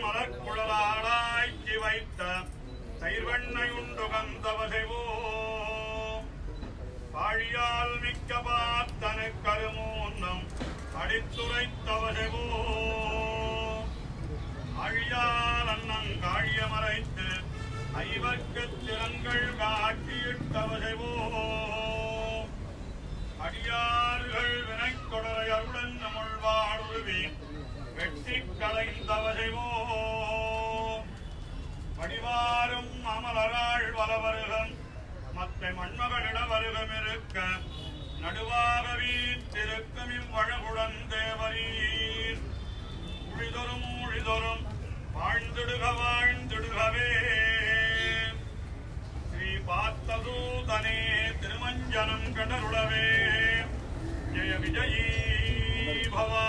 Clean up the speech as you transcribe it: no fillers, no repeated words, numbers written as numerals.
மலர்குழலாடாய்ச்சி வைத்த தயிர்வெண்ணை உண்டு கந்தவசைவோ பாழியால் மிக்க பார்த்தனு கருமூன்னம் அடித்துரைத்தவசைவோ ஆழியால் அன்னங்காழிய மறைத்து ஐவர்க்கு திறங்கள் காட்டியிட்டவசைவோ அடியார்கள் வினைக்கொடரை அருடன் நம்முள்வாழுவி வெட்டி களைந்தவசைவோ வடிவாரும் அமலராள் வலவருகம் மற்ற மண்மகளிட வருகம் இருக்க நடுவாக வீற்றிருக்கும் இவ்வழகுடன் தேவரீர் உழிதொரும் வாழ்ந்திடுக வாழ்ந்திடுகவே ஸ்ரீ பார்த்ததூதனே திருமஞ்சனம் கடருளவே ஜெய விஜயீ பவா